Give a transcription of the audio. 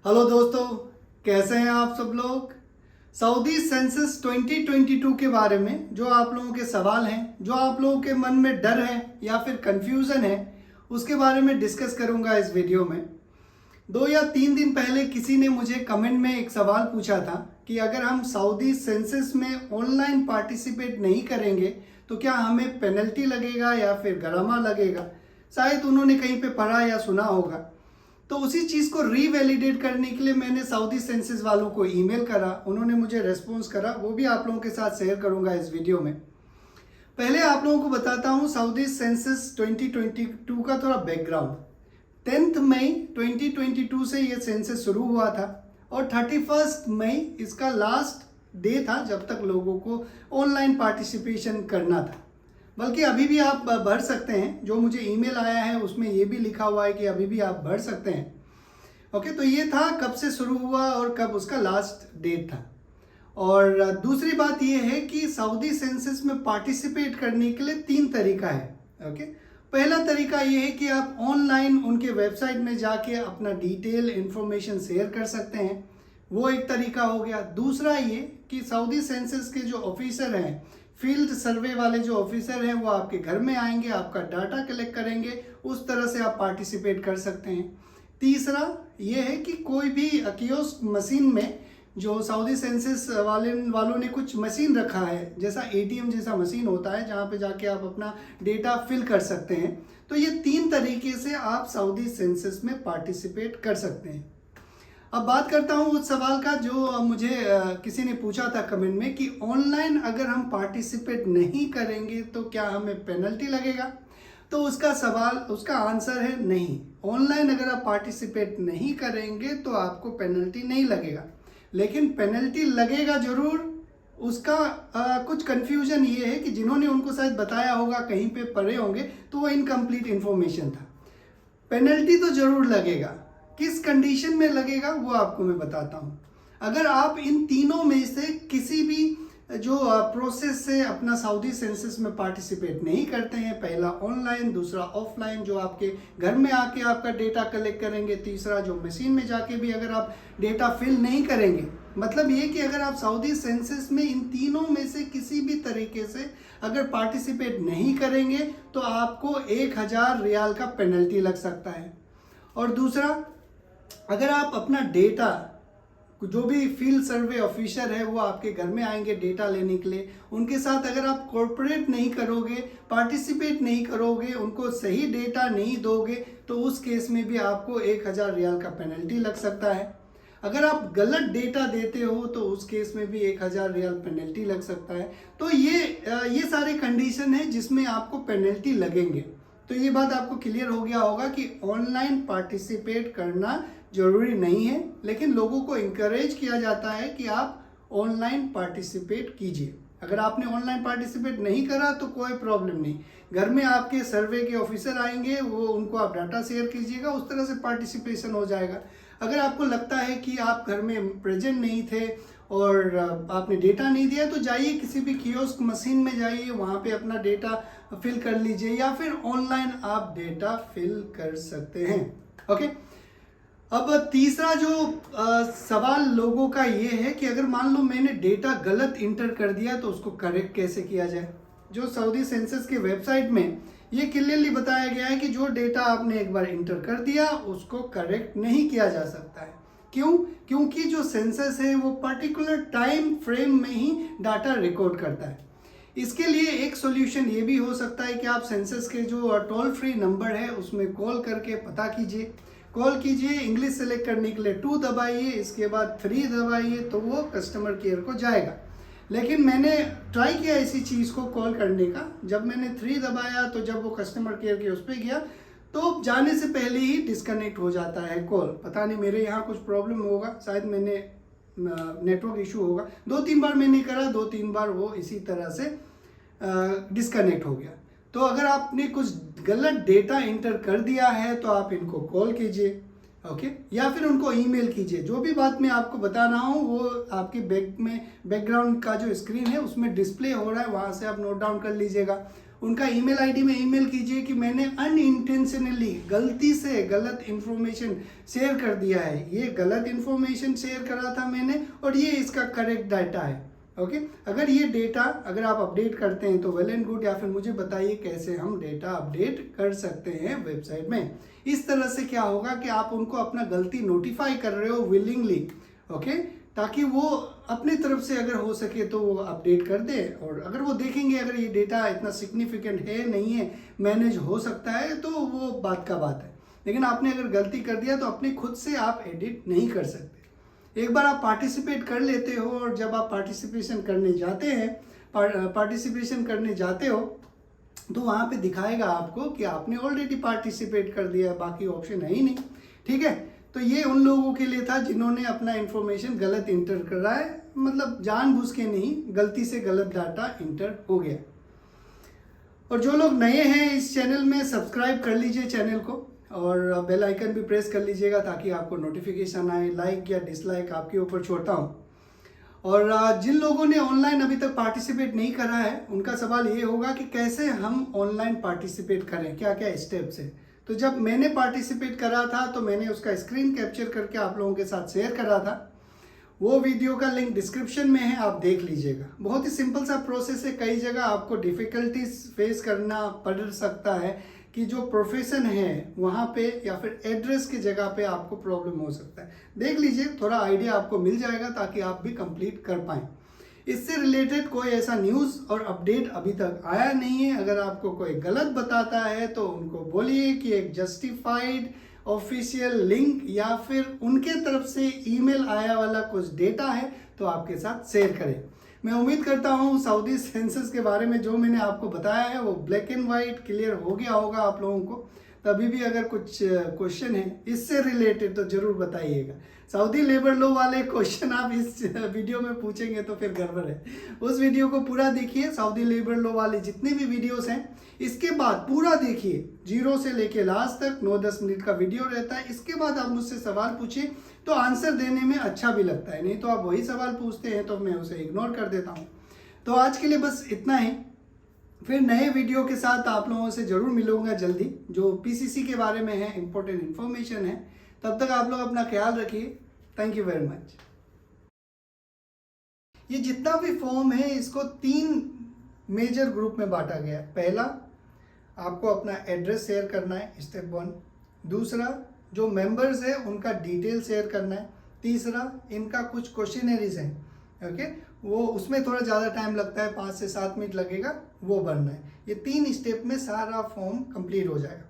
Hello दोस्तों, कैसे हैं आप सब लोग। सऊदी सेंसस 2022 के बारे में जो आप लोगों के सवाल हैं, जो आप लोगों के मन में डर है या फिर कंफ्यूजन है, उसके बारे में डिस्कस करूंगा इस वीडियो में। 2 या 3 दिन पहले किसी ने मुझे कमेंट में एक सवाल पूछा था कि अगर हम सऊदी सेंसस में ऑनलाइन पार्टिसिपेट नहीं करेंगे तो क्या हमें पेनल्टी लगेगा या फिर गरामा लगेगा। शायद उन्होंने कहीं पे पढ़ा या सुना होगा। तो उसी चीज़ को रीवैलिडेट करने के लिए मैंने सऊदी सेंसस वालों को ईमेल करा, उन्होंने मुझे रेस्पॉन्स करा, वो भी आप लोगों के साथ शेयर करूंगा इस वीडियो में। पहले आप लोगों को बताता हूं सऊदी सेंसस 2022 का थोड़ा बैकग्राउंड। 10 मई 2022 से ये सेंसस शुरू हुआ था और 31 मई इसका लास्ट डे था जब तक लोगों को ऑनलाइन पार्टिसिपेशन करना था। बल्कि अभी भी आप भर सकते हैं, जो मुझे ईमेल आया है उसमें ये भी लिखा हुआ है कि अभी भी आप भर सकते हैं। ओके, तो ये था कब से शुरू हुआ और कब उसका लास्ट डेट था। और दूसरी बात ये है कि सऊदी सेंसस में पार्टिसिपेट करने के लिए 3 तरीका है। ओके, पहला तरीका ये है कि आप ऑनलाइन उनके वेबसाइट में जाके अपना डिटेल इंफॉर्मेशन शेयर कर सकते हैं, वो एक तरीका हो गया। दूसरा ये कि सऊदी सेंसस के जो ऑफिसर हैं, फील्ड सर्वे वाले जो ऑफिसर हैं, वो आपके घर में आएंगे, आपका डाटा कलेक्ट करेंगे, उस तरह से आप पार्टिसिपेट कर सकते हैं। तीसरा ये है कि कोई भी कियोस्क मशीन में जो सऊदी सेंसस वालों ने कुछ मशीन रखा है, जैसा एटीएम जैसा मशीन होता है जहाँ पे जाके आप अपना डेटा फिल कर सकते हैं। तो ये 3 तरीके से आप सऊदी सेंसस में पार्टिसिपेट कर सकते हैं। अब बात करता हूँ उस सवाल का जो मुझे किसी ने पूछा था कमेंट में कि ऑनलाइन अगर हम पार्टिसिपेट नहीं करेंगे तो क्या हमें पेनल्टी लगेगा। तो उसका आंसर है नहीं। ऑनलाइन अगर आप पार्टिसिपेट नहीं करेंगे तो आपको पेनल्टी नहीं लगेगा, लेकिन पेनल्टी लगेगा जरूर। उसका कुछ कंफ्यूजन ये है कि जिन्होंने उनको शायद बताया होगा, कहीं पे पढ़े होंगे, तो वो इनकम्प्लीट इन्फॉर्मेशन था। पेनल्टी तो जरूर लगेगा, किस कंडीशन में लगेगा वो आपको मैं बताता हूँ। अगर आप इन तीनों में से किसी भी जो प्रोसेस से अपना सऊदी सेंसस में पार्टिसिपेट नहीं करते हैं, पहला ऑनलाइन, दूसरा ऑफलाइन जो आपके घर में आके आपका डेटा कलेक्ट करेंगे, तीसरा जो मशीन में जाके भी अगर आप डेटा फिल नहीं करेंगे, मतलब ये कि अगर आप सऊदी सेंसस में इन तीनों में से किसी भी तरीके से अगर पार्टिसिपेट नहीं करेंगे तो आपको 1000 रियाल का पेनल्टी लग सकता है। और दूसरा, अगर आप अपना डेटा, जो भी फील्ड सर्वे ऑफिसर है वो आपके घर में आएंगे डेटा लेने के लिए, उनके साथ अगर आप कोऑपरेट नहीं करोगे, पार्टिसिपेट नहीं करोगे, उनको सही डेटा नहीं दोगे, तो उस केस में भी आपको 1000 रियाल का पेनल्टी लग सकता है। अगर आप गलत डेटा देते हो तो उस केस में भी 1000 रियाल पेनल्टी लग सकता है। तो ये सारे कंडीशन है जिसमें आपको पेनल्टी लगेंगे। तो ये बात आपको क्लियर हो गया होगा कि ऑनलाइन पार्टिसिपेट करना जरूरी नहीं है, लेकिन लोगों को इंकरेज किया जाता है कि आप ऑनलाइन पार्टिसिपेट कीजिए। अगर आपने ऑनलाइन पार्टिसिपेट नहीं करा तो कोई प्रॉब्लम नहीं, घर में आपके सर्वे के ऑफिसर आएंगे, वो उनको आप डाटा शेयर कीजिएगा, उस तरह से पार्टिसिपेशन हो जाएगा। अगर आपको लगता है कि आप घर में प्रेजेंट नहीं थे और आपने डेटा नहीं दिया, तो जाइए किसी भी कियोस्क मशीन में जाइए, वहाँ पे अपना डेटा फिल कर लीजिए, या फिर ऑनलाइन आप डेटा फिल कर सकते हैं। ओके, अब तीसरा जो सवाल लोगों का ये है कि अगर मान लो मैंने डेटा गलत इंटर कर दिया तो उसको करेक्ट कैसे किया जाए। जो सऊदी सेंसस के वेबसाइट में ये क्लियरली बताया गया है कि जो डेटा आपने एक बार इंटर कर दिया उसको करेक्ट नहीं किया जा सकता है। क्यों? क्योंकि जो सेंसस है वो पर्टिकुलर टाइम फ्रेम में ही डाटा रिकॉर्ड करता है। इसके लिए एक सॉल्यूशन ये भी हो सकता है कि आप सेंसस के जो टोल फ्री नंबर है उसमें कॉल करके पता कीजिए। कॉल कीजिए, इंग्लिश सेलेक्ट करने के लिए 2 दबाइए, इसके बाद 3 दबाइए, तो वो कस्टमर केयर को जाएगा। लेकिन मैंने ट्राई किया इसी चीज़ को कॉल करने का, जब मैंने 3 दबाया तो जब वो कस्टमर केयर के उस पर गया तो जाने से पहले ही डिस्कनेक्ट हो जाता है कॉल। पता नहीं मेरे यहाँ कुछ प्रॉब्लम होगा, शायद मैंने नेटवर्क इशू होगा। 2-3 बार मैंने करा, 2-3 बार वो इसी तरह से डिस्कनेक्ट हो गया। तो अगर आपने कुछ गलत डेटा इंटर कर दिया है तो आप इनको कॉल कीजिए, ओके, या फिर उनको ईमेल कीजिए। जो भी बात मैं आपको बता रहा हूँ वो आपके बैकग्राउंड का जो स्क्रीन है उसमें डिस्प्ले हो रहा है, वहाँ से आप नोट डाउन कर लीजिएगा। उनका ईमेल आईडी में ईमेल कीजिए कि मैंने अनइंटेंशनली गलती से गलत इन्फॉर्मेशन शेयर कर दिया है, ये गलत इन्फॉर्मेशन शेयर करा था मैंने और ये इसका करेक्ट डाटा है। ओके अगर ये डेटा अगर आप अपडेट करते हैं तो वेल एंड गुड, या फिर मुझे बताइए कैसे हम डेटा अपडेट कर सकते हैं वेबसाइट में। इस तरह से क्या होगा कि आप उनको अपना गलती नोटिफाई कर रहे हो विलिंगली, ओके, ताकि वो अपनी तरफ से अगर हो सके तो वो अपडेट कर दे, और अगर वो देखेंगे अगर ये डेटा इतना सिग्निफिकेंट है नहीं है, मैनेज हो सकता है, तो वो बात का बात है। लेकिन आपने अगर गलती कर दिया तो अपने खुद से आप एडिट नहीं कर सकते। एक बार आप पार्टिसिपेट कर लेते हो और जब आप पार्टिसिपेशन करने जाते हो तो वहाँ पे दिखाएगा आपको कि आपने ऑलरेडी पार्टिसिपेट कर दिया है, बाकी ऑप्शन है ही नहीं। ठीक है, तो ये उन लोगों के लिए था जिन्होंने अपना इंफॉर्मेशन गलत इंटर कर रहा है, मतलब जानबूझ के नहीं, गलती से गलत डाटा इंटर हो गया। और जो लोग नए हैं इस चैनल में, सब्सक्राइब कर लीजिए चैनल को और बेल आइकन भी प्रेस कर लीजिएगा ताकि आपको नोटिफिकेशन आए। लाइक या डिसलाइक आपके ऊपर छोड़ता हूँ। और जिन लोगों ने ऑनलाइन अभी तक पार्टिसिपेट नहीं करा है उनका सवाल ये होगा कि कैसे हम ऑनलाइन पार्टिसिपेट करें, क्या क्या स्टेप्स है। तो जब मैंने पार्टिसिपेट करा था तो मैंने उसका स्क्रीन कैप्चर करके आप लोगों के साथ शेयर करा था, वो वीडियो का लिंक डिस्क्रिप्शन में है, आप देख लीजिएगा। बहुत ही सिंपल सा प्रोसेस है, कई जगह आपको डिफ़िकल्टीज फेस करना पड़ सकता है कि जो प्रोफेशन है वहाँ पे या फिर एड्रेस की जगह पे आपको प्रॉब्लम हो सकता है। देख लीजिए, थोड़ा आइडिया आपको मिल जाएगा ताकि आप भी कंप्लीट कर पाएँ। इससे रिलेटेड कोई ऐसा न्यूज़ और अपडेट अभी तक आया नहीं है। अगर आपको कोई गलत बताता है तो उनको बोलिए कि एक जस्टिफाइड ऑफिशियल लिंक या फिर उनके तरफ से ईमेल आया वाला कुछ डेटा है तो आपके साथ शेयर करें। मैं उम्मीद करता हूँ सऊदी सेंसस के बारे में जो मैंने आपको बताया है वो ब्लैक एंड वाइट क्लियर हो गया होगा आप लोगों को। तभी भी अगर कुछ क्वेश्चन है इससे रिलेटेड तो ज़रूर बताइएगा। सऊदी लेबर लॉ वाले क्वेश्चन आप इस वीडियो में पूछेंगे तो फिर गड़बड़ है। उस वीडियो को पूरा देखिए, सऊदी लेबर लॉ वाले जितने भी वीडियोस हैं इसके बाद पूरा देखिए, जीरो से लेके लास्ट तक 9-10 मिनट का वीडियो रहता है। इसके बाद आप मुझसे सवाल पूछिए तो आंसर देने में अच्छा भी लगता है, नहीं तो आप वही सवाल पूछते हैं तो मैं उसे इग्नोर कर देता हूँ। तो आज के लिए बस इतना ही, फिर नए वीडियो के साथ आप लोगों से ज़रूर मिलूंगा जल्दी, जो पीसीसी के बारे में है, इंपॉर्टेंट इन्फॉर्मेशन है। तब तक आप लोग अपना ख्याल रखिए। Thank you very much. ये जितना भी फॉर्म है इसको 3 मेजर ग्रुप में बांटा गया है। पहला, आपको अपना एड्रेस शेयर करना है, स्टेप 1। दूसरा, जो मेंबर्स है उनका डिटेल शेयर करना है। तीसरा, इनका कुछ क्वेश्चनरीज हैं, ओके, वो उसमें थोड़ा ज़्यादा टाइम लगता है, 5 से 7 मिनट लगेगा, वो भरना है। ये 3 स्टेप में सारा फॉर्म कंप्लीट हो जाएगा।